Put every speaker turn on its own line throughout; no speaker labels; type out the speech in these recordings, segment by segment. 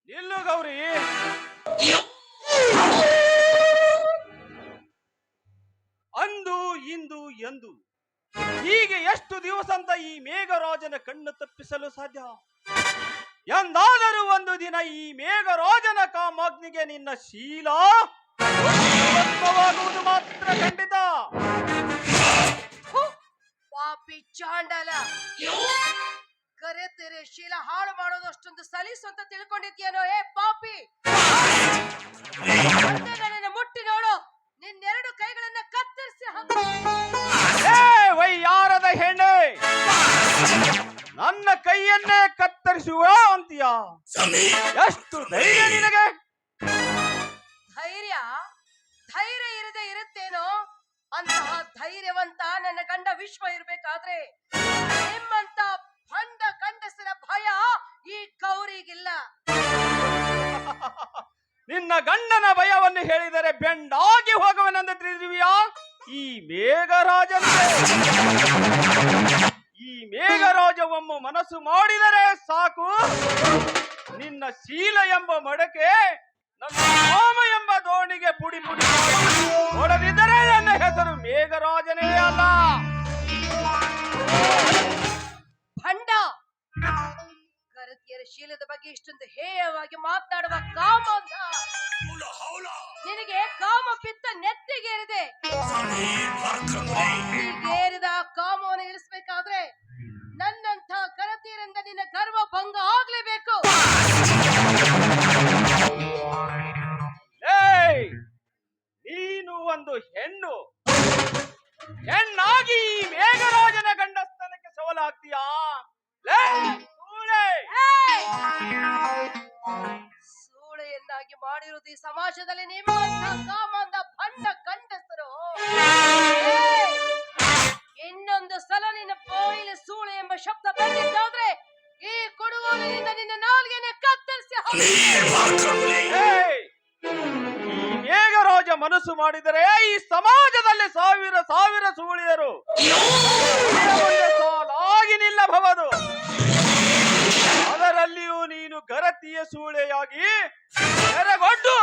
ನಿಲ್ಲು ಗೌರಿ. ಅಂದು ಇಂದು ಎಂದು ಹೀಗೆ ಎಷ್ಟು ದಿವಸ ಅಂತ ಈ ಮೇಘರಾಜನ ಕಣ್ಣು ತಪ್ಪಿಸಲು ಸಾಧ್ಯ? ಎಂದಾದರೂ ಒಂದು ದಿನ ಈ ಮೇಘರಾಜನ ಕಾಮಾಗ್ನಿಗೆ ನಿನ್ನ ಶೀಲ ಭಸ್ಮವಾಗುವುದು ಮಾತ್ರ ಖಂಡಿತ.
ಹು, ಪಾಪಿ ಚಾಂಡಲ, ಕರೆತೆರೆ ಶೀಲ ಹಾಳು ಮಾಡೋದು ಅಷ್ಟೊಂದು ಸಲೀಸು ಅಂತ ತಿಳ್ಕೊಂಡಿದ್ಯೇನೋ? ಏ ಪಾಪಿ, ನನ್ನನ್ನು ಮುಟ್ಟಿ ನೋಡು, ನಿನ್ನೆರಡು ಕೈಗಳನ್ನ ಕತ್ತರಿಸಿ
ವೈಯಾರದ ಹೆಣ್ಣೆ, ನನ್ನ ಕೈಯನ್ನೇ ಕತ್ತರಿಸುವ ಅಂತೀಯ? ಎಷ್ಟು ಧೈರ್ಯ ನಿನಗೆ?
ಧೈರ್ಯ ಧೈರ್ಯ ಇರದೆ ಇರುತ್ತೇನೋ? ಅಂತಹ ಧೈರ್ಯವಂತ ನನ್ನ ಗಂಡ ವಿಶ್ವ ಇರ್ಬೇಕಾದ್ರೆ ನಿಮ್ಮಂತ ಭಂಡ ಗಂಡಸರ ಭಯ ಈ ಗೌರಿಗಿಲ್ಲ.
ನಿನ್ನ ಗಂಡನ ಭಯವನ್ನು ಹೇಳಿದರೆ ಬೆಂಡಾಗಿ ಹೋಗುವನೆಂದ ತಿಳಿದಿರುವಿಯಾ? ಈ ಮೇಘರಾಜನಿಗೆ, ಈ ಮೇಘರಾಜವಮ್ಮ ಮನಸ್ಸು ಮಾಡಿದರೆ ಸಾಕು, ನಿನ್ನ ಶೀಲ ಎಂಬ ಮಡಕೆ ನನ್ನ ಕಾಮ ಎಂಬ ದೋಣಿಗೆ ಪುಡಿ ಪುಡಿ ಹೊಡೆದಿದ್ದರೆ ನನ್ನ ಹೆಸರು ಮೇಘರಾಜನೇ ಅಲ್ಲ.
ಭಂಡ, ಕರತಿಯರ ಶೀಲದ ಬಗ್ಗೆ ಇಷ್ಟೊಂದು ಹೇಯವಾಗಿ ಮಾತನಾಡುವ ಕಾಮಂಧ ನಿನಗೆ ಕಾಮ ಪಿತ್ತ ನೆತ್ತಿಗೇರಿದೆ. ಹೀಗೇರಿದ ಕಾಮವನ್ನು ಇಳಿಸಬೇಕಾದ್ರೆ ನನ್ನಂಥ ಕರತಿಯರಿಂದ ನಿನ್ನ ಗರ್ವ ಭಂಗ ಆಗ್ಲೇಬೇಕು.
ನೀನು ಒಂದು ಹೆಣ್ಣು, ಹೆಣ್ಣಾಗಿ ಈ ಮೇಘರಾಜನ ಗಂಡಸ್ಥಾನಕ್ಕೆ ಸವಾಲಾಗ್ತೀಯಾ?
ಸೂಳೆಯನ್ನಾಗಿ ಮಾಡಿರುವುದು ಈ ಸಮಾಜದಲ್ಲಿ ನಿಮ್ಮಂತ ಕಾಮಂದ ಭಂಡ ಗಂಡಸರು. ಇನ್ನೊಂದು ಸಲ ನಿನ್ನ ಬಾಯಿಲಿ ಸೂಳೆ ಎಂಬ ಶಬ್ದ ಬಂದಿದ್ದಾದ್ರೆ ಈ ಕೊಡುಗೋಲಿನಿಂದ ನಿನ್ನ ನಾಲ್ಗೆನೆ ಕತ್ತರಿಸಿ
ಮೇಘರಾಜ ಮನಸ್ಸು ಮಾಡಿದರೆ ಈ ಸಮಾಜದಲ್ಲಿ ಸಾವಿರ ಸಾವಿರ ಸೂಳಿಯರು ಸಾಲಾಗಿ ನಿಲ್ಲಬಹುದು. ಅದರಲ್ಲಿಯೂ ನೀನು ಗರತಿಯ ಸೂಳೆಯಾಗಿ ನೆರೆಗೊಂಡು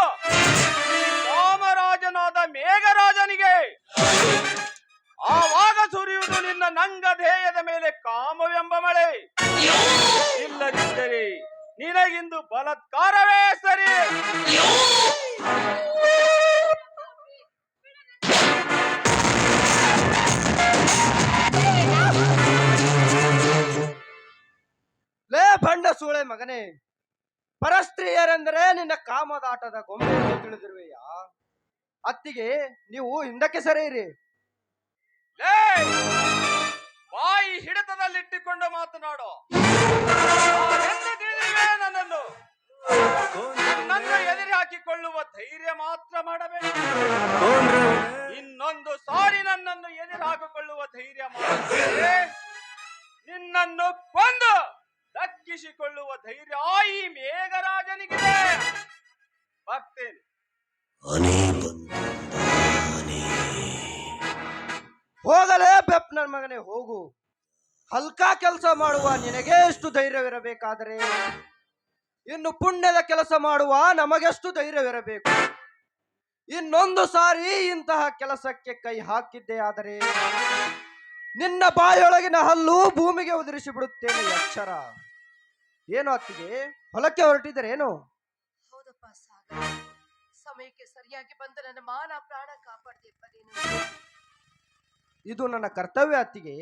ರಾಮರಾಜನಾದ ಮೇಘರಾಜನಿಗೆ ಆವಾಗ ಸುರಿಯುವುದು ನಿನ್ನ ನಂಗ ದೇಹದ ಮೇಲೆ ಕಾಮವೆಂಬ ಮಳೆ. ಇಲ್ಲದಿದ್ದರೆ ನಿನಗಿಂದು ಬಲಾತ್ಕಾರವೇ ಸರಿ.
ಲೇ ಭಂಡ ಸೂಳೆ ಮಗನೇ, ಪರಸ್ತ್ರೀಯರೆಂದರೆ ನಿನ್ನ ಕಾಮದಾಟದ ಗೊಂಬೆ ಎಂದು ತಿಳಿದಿರುವೆಯ? ಅತ್ತಿಗೆ ನೀವು ಹಿಂದಕ್ಕೆ ಸರಿಯಿರಿ.
ಬಾಯಿ ಹಿಡಿತದಲ್ಲಿಟ್ಟುಕೊಂಡು ಮಾತನಾಡೋ. ನನ್ನನ್ನು ನನ್ನ ಎದುರು ಹಾಕಿಕೊಳ್ಳುವ ಧೈರ್ಯ ಮಾತ್ರ ಮಾಡಬೇಕು. ಇನ್ನೊಂದು ಸಾರಿ ನನ್ನನ್ನು ಎದುರು ಹಾಕಿಕೊಳ್ಳುವ ಧೈರ್ಯ ಮಾಡಿದರೆ ನಿನ್ನನ್ನು ಕೊಂದು ದಕ್ಕಿಸಿಕೊಳ್ಳುವ ಧೈರ್ಯ ಈ ಮೇಘರಾಜನಿಗಿದೆ. ಬರ್ತೇನೆ.
ಹೋಗಲೇ ಬೆಪ್ ನನ್ನ ಮಗನೇ, ಹೋಗು. ಹಲ್ಕಾ ಕೆಲಸ ಮಾಡುವ ನಿನಗೆ ಎಷ್ಟು ಧೈರ್ಯವಿರಬೇಕಾದರೆ ಇನ್ನು ಪುಣ್ಯದ ಕೆಲಸ ಮಾಡುವ ನಮಗೆಷ್ಟು ಧೈರ್ಯವಿರಬೇಕು. ಇನ್ನೊಂದು ಸಾರಿ ಇಂತಹ ಕೆಲಸಕ್ಕೆ ಕೈ ಹಾಕಿದ್ದೆ ಆದರೆ ನಿನ್ನ ಬಾಯೊಳಗಿನ ಹಲ್ಲು ಭೂಮಿಗೆ ಉದುರಿಸಿ ಬಿಡುತ್ತೇನೆ. ಎಚ್ಚರ. ಏನು ಅತ್ತಿಗೆ, ಹೊಲಕ್ಕೆ ಹೊರಟಿದ್ದರೇನು?
ಹೌದಪ್ಪ ಸಾಗರ, ಸಮಯಕ್ಕೆ ಸರಿಯಾಗಿ ಬಂದು ನನ್ನ ಮಾನ ಪ್ರಾಣ ಕಾಪಾಡ್ದೆಪ್ಪ ನೀನು.
ಇದು ನನ್ನ ಕರ್ತವ್ಯ ಅತ್ತಿಗೆ.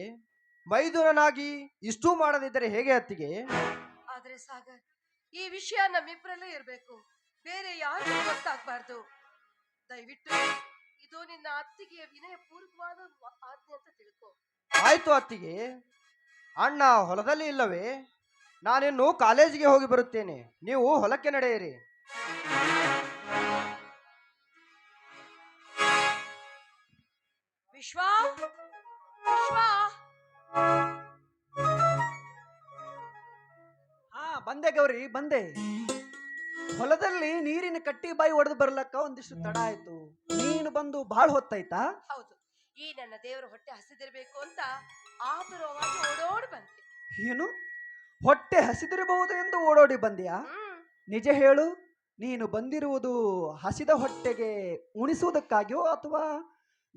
ಮೈದುನನಾಗಿ ಇಷ್ಟೂ ಮಾಡದಿದ್ದರೆ ಹೇಗೆ ಅತ್ತಿಗೆ?
ಆದ್ರೆ ಸಾಗರ್, ಈ ವಿಷಯ ನಮ್ಮಿಬ್ಬರಲ್ಲೇ ಇರಬೇಕು, ಬೇರೆ ಯಾರಿಗೂ ಗೊತ್ತಾಗಬಾರ್ದು. ದಯವಿಟ್ಟು ಇದು ನಿನ್ನ ಅತ್ತಿಗೆಯ ವಿನಯ ಪೂರ್ವವಾದ ಆಜ್ಞೆ ಅಂತ ತಿಳ್ಕೊ.
ಆಯ್ತು ಅತ್ತಿಗೆ. ಅಣ್ಣ ಹೊಲದಲ್ಲಿ ಇಲ್ಲವೇ? ನಾನಿನ್ನು ಕಾಲೇಜಿಗೆ ಹೋಗಿ ಬರುತ್ತೇನೆ, ನೀವು ಹೊಲಕ್ಕೆ ನಡೆಯಿರಿ.
ವಿಶ್ವ, ವಿಶ್ವ.
ಬಂದೆ ಗೌರಿ, ಬಂದೆ. ಹೊಲದಲ್ಲಿ ನೀರಿನ ಕಟ್ಟಿ ಬಾಯಿ ಒಡೆದು ಬರ್ಲಕ್ಕ ಒಂದಿಷ್ಟು ತಡ ಆಯ್ತು. ನೀನು ಬಂದು ಬಹಳ ಹೊತ್ತಾಯ್ತಾ?
ಹೌದು, ಈ ನನ್ನ ದೇವರ ಹೊಟ್ಟೆ ಹಸಿದಿರ್ಬೇಕು ಅಂತ ಆತುರವಾಗಿ ಓಡೋಡಿ ಬಂದೆ.
ಏನು, ಹೊಟ್ಟೆ ಹಸಿದಿರಬಹುದು ಎಂದು ಓಡೋಡಿ ಬಂದ್ಯಾ? ನಿಜ ಹೇಳು, ನೀನು ಬಂದಿರುವುದು ಹಸಿದ ಹೊಟ್ಟೆಗೆ ಉಣಿಸುವುದಕ್ಕಾಗಿಯೋ ಅಥವಾ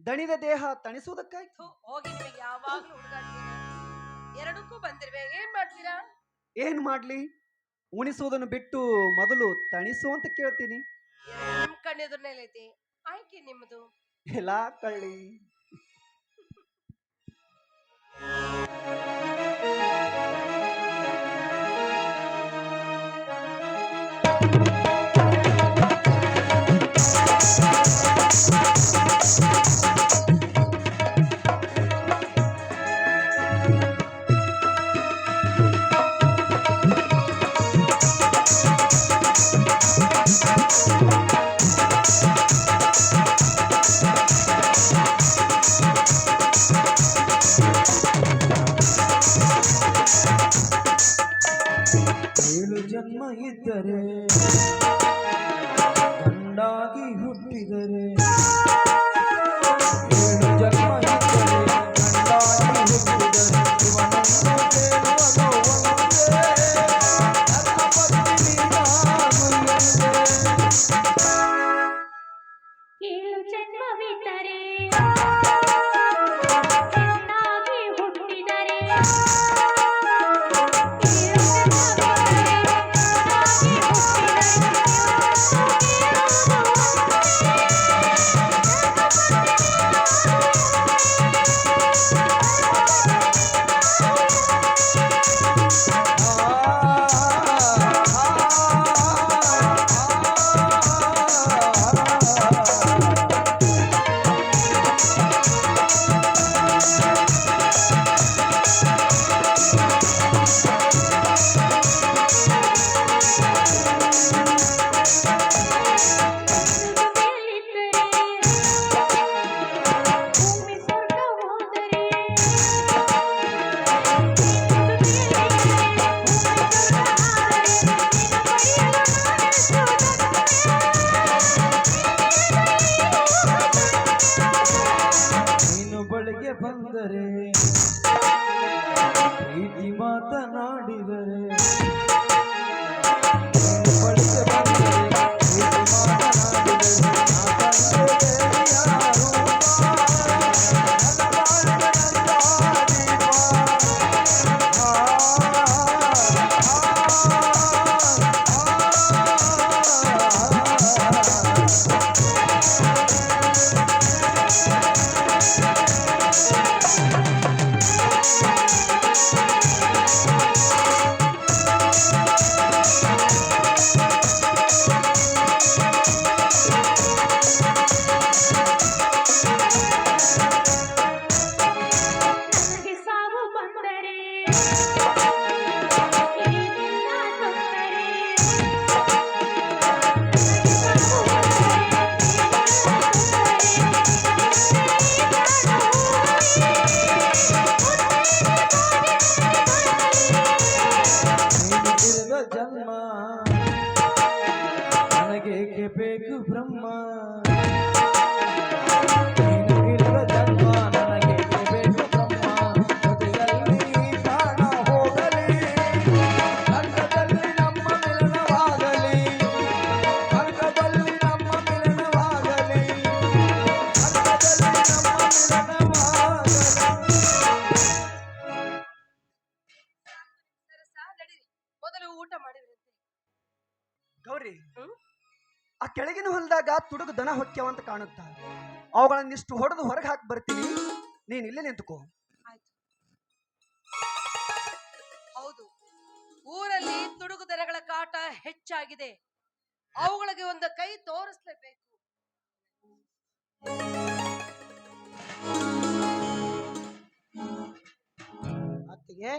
ದಣಿದ ದೇಹ ತಣಿಸುವುದಕ್ಕಾಗಿ?
ಥು, ಹೋಗಿ ನಿಮಗೆ ಯಾವಾಗ್ಲೂ ಹುಡುಗಾಡ್ತೀನಿ. ಎರಡಕ್ಕೂ ಬಂದಿರ್ವೆ, ಏನ್ ಮಾಡ್ತೀರಾ?
ಏನ್ ಮಾಡ್ಲಿ? ಉಣಿಸುವುದನ್ನು ಬಿಟ್ಟು ಮೊದಲು ತಣಿಸು ಅಂತ ಕೇಳ್ತೀನಿ.
ನಿಮ್ ಕಣ್ಣೆದುರ್ನಲ್ಲೈತಿ, ಆಯ್ಕೆ ನಿಮ್ಮದು.
ಎಲ್ಲಾ ಕಳ್ಳಿ.
ಏಳು ಜನ್ಮ ಇದ್ದರೆ ಗಂಡಾಗಿ ಹುಟ್ಟಿದರೆ, ಏಳು ಜನ್ಮ ಇದ್ದರೆ ಗಂಡಾಗಿ ಹುಟ್ಟಿದರೆ, ಇವನನ್ನು ಕೇಳುವುದು ಒಂದೇ, ನನ್ನ ಪತ್ನಿ ನೀನಾಗುವುದೇ.
ಏಳು ಜನ್ಮವಿದ್ದರೆ ಹೆಣ್ಣಾಗಿ ಹುಟ್ಟಿದರೆ, ಏಳು ಜನ್ಮವಿದ್ದರೆ ಹೆಣ್ಣಾಗಿ ಭೂಮಿ ಸ್ವರ್ಗ ಹೋದರೆ,
ನೀನು ಬಳಿಗೆ ಬಂದರೆ ಪ್ರೀತಿ ಮಾತನಾಡಿದರೆ, ನೀನು ಬಳಿಗೆ ಬಂದರೆ ಪ್ರೀತಿ ಮಾತನಾಡಿದರೆ, ನಾ ಕಂಡೆ ಯಾರು ನನ್ನ ಬಾಳಿಗೆ ನನ್ನ
ನನಗೆ ಸಾವು ಬಂದರೆ ಏನೆಲ್ಲ ತೊಂದರೆ, ನನಗೆ ಸಾವು
ನೀನು ತಿರುಗ ಜನ್ಮ ನನಗೇಕೆ ಬೇಕು ಬ್ರಹ್ಮ, ನೀನು ತಿರುಗ ಜನ್ಮ ನನಗೇಕೆ ಬೇಕು ಬ್ರಹ್ಮ, ಜೊತೆಯಲ್ಲಿ ಪ್ರಾಣ ಹೋಗಲಿ, ಕನಕದಲ್ಲಿ ನಮ್ಮ ಮಿಲನವಾಗಲಿ, ಕನಕದಲ್ಲಿ ನಮ್ಮ ಮಿಲನವಾಗಲಿ, ಕನಕದಲ್ಲಿ ನಮ್ಮ ಮಿಲನವಾಗಲಿ.
ಸರಸ ನಡೀರಿ, ಮೊದಲು ಊಟ ಮಾಡಿದ್ರಂತೆ.
ಗೌರಿ,
ಹ್ಮ್?
ಆ ಕೆಳಗಿನ ಹೊಲದಾಗ ತುಡುಗು ದನ ಹೊಕ್ಕ್ಯಾವ ಅಂತ ಕಾಣುತ್ತ, ಅವುಗಳನ್ನಿಷ್ಟು ಹೊಡೆದು ಹೊರಗೆ ಹಾಕಿ ಬರ್ತೀನಿ, ನೀನ್ ಇಲ್ಲೇ ನಿಂತುಕೋ.
ಆಯ್ತು. ಹೌದು, ಊರಲ್ಲಿ ತುಡುಗು ದನಗಳ ಕಾಟ ಹೆಚ್ಚಾಗಿದೆ. ಅವುಗಳಿಗೆ ಒಂದು ಕೈ ತೋರಿಸ್ಲೇಬೇಕು.
ಅತ್ತಿಗೆ,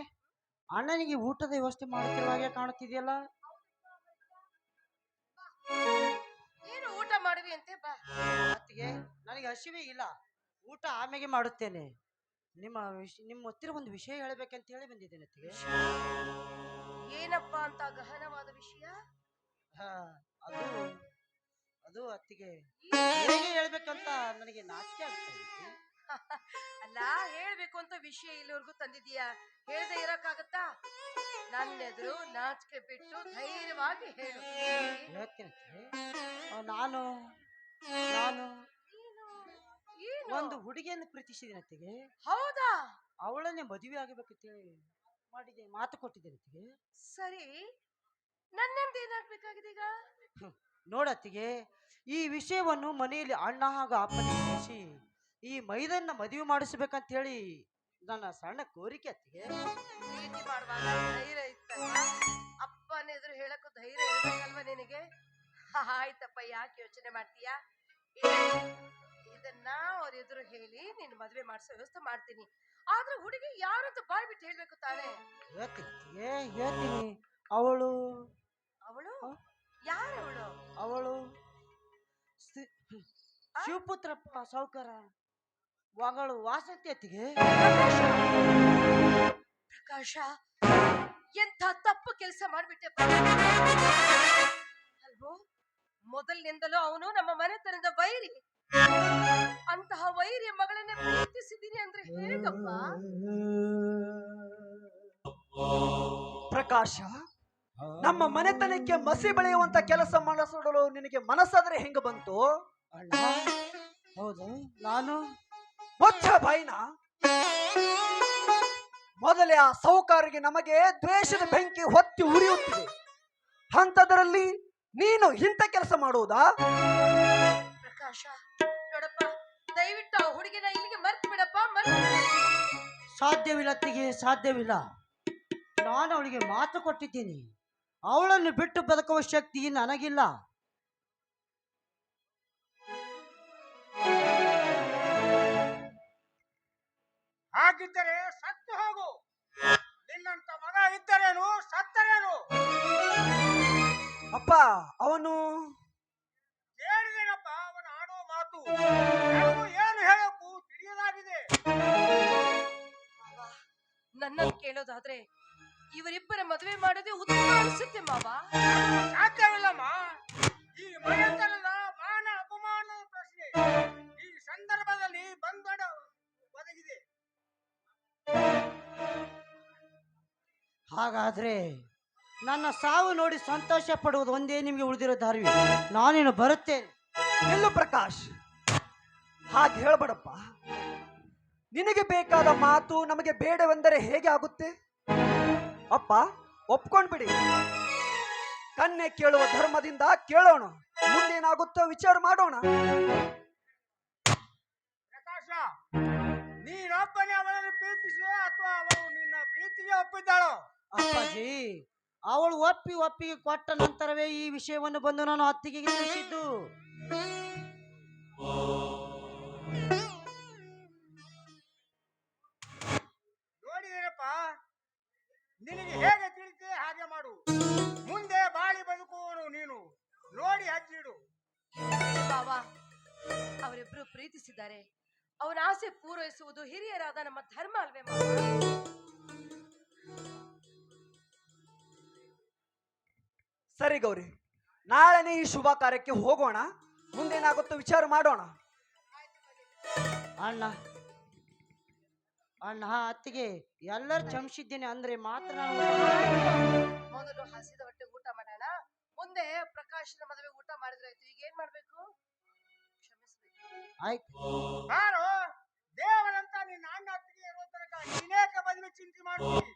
ಅಣ್ಣನಿಗೆ ಊಟದ ವ್ಯವಸ್ಥೆ ಮಾಡುತ್ತಿರುವ ಹಾಗೆ ಕಾಣುತ್ತಿದೆಯಲ್ಲ.
ಏನು ಊಟ ಮಾಡುವಿ ಅಂತೆ, ಬಾ.
ಅತ್ತಿಗೆ, ನನಗೆ ಹಸಿವೆ ಇಲ್ಲ, ಊಟ ಆಮೇಲೆ ಮಾಡುತ್ತೇನೆ. ನಿಮ್ಮ ಹತ್ತಿರ ಒಂದು ವಿಷಯ ಹೇಳಬೇಕಂತ ಹೇಳಿ ಬಂದಿದ್ದೇನೆ ಅತ್ತಿಗೆ.
ಏನಪ್ಪಾ ಅಂತ ಗಹನವಾದ ವಿಷಯ?
ಹಾ, ಅದು ಅದು ಅತ್ತಿಗೆ, ಹೇಗೆ ಹೇಳ್ಬೇಕಂತ ನನಗೆ ನಾಚಿಕೆ ಆಗ್ತಾ ಇದೆ.
ಅಲ್ಲ, ಹೇಳ್ಬೇಕು ಅಂತ ವಿಷಯ ಇಲ್ಲಿವರೆಗೂ ತಂದಿದೀಯಾ, ಹೇಳ್ದೆ ಇರಕ್ಕಾಗತ್ತಾ? ನನ್ನೆದುರು ನಾಚಿಕೆ ಬಿಟ್ಟು ಧೈರ್ಯವಾಗಿ ಹೇಳು.
ಹೇಳ್ತೀನಿ ಅತ್ತಿಗೆ. ನಾನು ನಾನು
ಏನು? ಏನು?
ಒಂದು ಹುಡುಗಿಯನ್ನು ಪ್ರೀತಿಸಿದ್ದೀನಿ ಅತ್ತಿಗೆ.
ಹೌದಾ?
ಅವಳನ್ನೇ ಮದುವೆ ಆಗಬೇಕಂತೇಳಿ ಮಾಡಿದ್ದೆ, ಮಾತು ಕೊಟ್ಟಿದ್ದೇನೆ ಅತ್ತಿಗೆ.
ಸರಿ, ನನ್ನೆಂದು ಏನಾಗ್ಬೇಕಾಗಿದೆ ಈಗ?
ನೋಡತ್ತಿಗೆ, ಈ ವಿಷಯವನ್ನು ಮನೆಯಲ್ಲಿ ಅಣ್ಣ ಹಾಗೂ ಅಪ್ಪನಿಗೆ ತಿಳಿಸಿ ಈ ಮೈದನ್ನ ಮದುವೆ ಮಾಡಿಸ್ಬೇಕಂತ ಹೇಳಿ ನನ್ನ ಸಣ್ಣ ಕೋರಿಕೆ ಅತ್ತಿಗೆ.
ಪ್ರೀತಿ ಮಾಡುವಾಗ ಧೈರ್ಯ ಇತ್ತಲ್ಲ, ಅಪ್ಪನ ಎದುರು ಹೇಳಕ್ಕೂ ಧೈರ್ಯ ಇರ್ಬೇಕಲ್ವ ನಿನಗೆ? ಆಯ್ತಪ್ಪ, ಯಾಕೆ ಯೋಚನೆ ಮಾಡ್ತೀಯಾ? ಇದನ್ನ ಅವ್ರ ಎದುರು ಹೇಳಿ ನಿನ್ ಮದ್ವೆ ಮಾಡಿಸೋ ವ್ಯವಸ್ಥೆ ಮಾಡ್ತೀನಿ. ಆದ್ರೆ ಹುಡುಗಿ ಯಾರಂತ ಬಾಯ್ ಬಿಟ್ಟು ಹೇಳ್ಬೇಕು ತಾನೇ?
ಹೇಳ್ತೀನಿ ಅತ್ತಿಗೆ, ಹೇಳ್ತೀನಿ. ಅವಳು
ಅವಳು ಯಾರವಳು?
ಅವಳು ಶಿವಪುತ್ರಪ್ಪ ಸಾವುಕಾರ ಮಗಳು ವಾಸಂತಿ ಅತ್ತಿಗೆ.
ಪ್ರಕಾಶ, ಎಂಥ ತಪ್ಪು ಕೆಲಸ ಮಾಡ್ಬಿಟ್ಟೆ ಅಲ್ವೋ? ಮೊದಲಿನಿಂದಲೂ ಅವನು ನಮ್ಮ ಮನೆತನದ ವೈರಿ. ಅಂತಹ ವೈರಿಯ ಮಗಳನ್ನೇ ಪ್ರೀತಿಸಿದ್ದೀನಿ ಅಂದ್ರೆ ಹೇಗಪ್ಪ?
ಪ್ರಕಾಶ, ನಮ್ಮ ಮನೆತನಕ್ಕೆ ಮಸಿ ಬೆಳೆಯುವಂತ ಕೆಲಸ ಮಾಡಿಸಲು ನಿನಗೆ ಮನಸ್ಸಾದ್ರೆ ಹೆಂಗ ಬಂತು?
ಅಣ್ಣ, ಹೌದು, ನಾನು
ಬೊಚ್ಚ ಬಾಯಿನ. ಮೊದಲೇ ಆ ಸೌಕಾರಿಗೆ ನಮಗೆ ದ್ವೇಷದ ಬೆಂಕಿ ಹೊತ್ತಿ ಉರಿಯುತ್ತಿದೆ. ಅಂತದರಲ್ಲಿ ನೀನು ಇಂಥ ಕೆಲಸ ಮಾಡುವುದಾ?
ಪ್ರಕಾಶ, ನೋಡಪ್ಪ, ದಯವಿಟ್ಟು ಆ ಹುಡುಗಿನ ಇಲ್ಲಿಗೆ ಮರ್ತು ಬಿಡಪ್ಪ, ಮರ್ತು ಬಿಡು.
ಸಾಧ್ಯವಿಲ್ಲ ಅತ್ತಿಗೆ, ಸಾಧ್ಯವಿಲ್ಲ. ನಾನು ಅವಳಿಗೆ ಮಾತು ಕೊಟ್ಟಿದ್ದೀನಿ, ಅವಳನ್ನು ಬಿಟ್ಟು ಬದುಕುವ ಶಕ್ತಿ ನನಗಿಲ್ಲ.
ಹಾಗಿದ್ದರೆ ಸತ್ತು ಹೋಗು. ನಿನ್ನಂತ ಮಗ ಇದ್ದರೇನು, ಸತ್ತರೇನು?
ಅಪ್ಪ, ಅವನು
ಕೇಳಿದೇನಪ್ಪ ಅವನು ಆಡೋ ಮಾತು. ನನಗೂ ಏನು ಹೇಳಕ್ಕೂ ತಿಳಿಯಲಾಗಿದೆ.
ಮಾವ, ನನ್ನನ್ನು ಕೇಳೋದಾದ್ರೆ ಇವರಿಬ್ಬರ ಮದುವೆ ಮಾಡೋದೇ ಉತ್ತಮ ಅನಿಸುತ್ತೆ ಮಾವ.
ಸಾಧ್ಯವಿಲ್ಲಮ್ಮ. ಈ ಮನೆತನದ ಮಾನ ಅಪಮಾನದ ಪ್ರಶ್ನೆ ಈ ಸಂದರ್ಭದಲ್ಲಿ ಬಂದಡ ಒದಗಿದೆ.
ಹಾಗಾದ್ರೆ ನನ್ನ ಸಾವು ನೋಡಿ ಸಂತೋಷ ಪಡುವುದು ಒಂದೇ ನಿಮಗೆ ಉಳಿದಿರೋ ದಾರಿ. ನಾನೇನು ಬರುತ್ತೇನೆ.
ನಿಲ್ಲು ಪ್ರಕಾಶ್, ಹಾಗೆ ಹೇಳ್ಬೇಡಪ್ಪ. ನಿನಗೆ ಬೇಕಾದ ಮಾತು ನಮಗೆ ಬೇಡವೆಂದರೆ ಹೇಗೆ ಆಗುತ್ತೆ? ಅಪ್ಪ, ಒಪ್ಕೊಂಡ್ಬಿಡಿ. ಕನ್ಯೆ ಕೇಳುವ ಧರ್ಮದಿಂದ ಕೇಳೋಣ, ಮುಂದೇನಾಗುತ್ತೋ ವಿಚಾರ ಮಾಡೋಣ.
ಪ್ರಕಾಶ, ನೀನೊಬ್ಬನೇ ಅವಳನ್ನು ಪ್ರೀತಿಸಿ ಅಥವಾ ಅವಳು ನಿನ್ನ ಪ್ರೀತಿಗೆ ಒಪ್ಪಿದ್ದಾಳೋ?
ಅಪ್ಪಾಜಿ, ಅವಳು ಒಪ್ಪಿಗೆ ಕೊಟ್ಟ ನಂತರವೇ ಈ ವಿಷಯವನ್ನು ಬಂದು ನಾನು ಅತ್ತಿಗೆ ತಿಳಿಸಿದ್ದು.
ನೋಡಿದೇನಪ್ಪ, ನಿನಗೆ ಹೇಗೆ ತಿಳಿತೆ ಹಾಗೆ ಮಾಡು. ಮುಂದೆ ಬಾಳಿ ಬದುಕುವವನು ನೀನು. ನೋಡಿ ಹಚ್ಚಿಡು.
ಮಾವ, ಅವರಿಬ್ರು ಪ್ರೀತಿಸಿದ್ದಾರೆ. ಅವನ ಆಸೆ ಪೂರೈಸುವುದು ಹಿರಿಯರಾದ ನಮ್ಮ ಧರ್ಮ ಅಲ್ವೇ ಮಾವ?
ಸರಿ ಗೌರಿ, ನಾಳೆನೇ ಈ ಶುಭ ಕಾರ್ಯಕ್ಕೆ ಹೋಗೋಣ. ಮುಂದೇನಾಗುತ್ತೋ ವಿಚಾರ ಮಾಡೋಣ.
ಅಣ್ಣ ಅಣ್ಣ ಅತ್ತಿಗೆ ಎಲ್ಲರೂ ಕ್ಷಮಿಸಿದ್ದೇನೆ ಅಂದ್ರೆ ಮಾತ್ರ ನಾನು
ಮೊದಲು ಹಸಿದ ಹೊಟ್ಟೆ ಊಟ ಮಾಡೋಣ, ಮುಂದೆ ಪ್ರಕಾಶನ ಮದುವೆ ಊಟ ಮಾಡಿದ್ರಾಯ್ತು. ಈಗ ಏನ್ ಮಾಡ್ಬೇಕು? ಕ್ಷಮಿಸ್ಬೇಕು.
ಆಯ್ತು.
ಬಾರೋ, ದೇವರಂತ ನಿನ್ನ ಅಣ್ಣ ಅತ್ತಿಗೆ ಇರೋ ತನಕ ನೀನೇಕ ಮದುವೆ ಚಿಂತೆ ಮಾಡ್ತೀನಿ.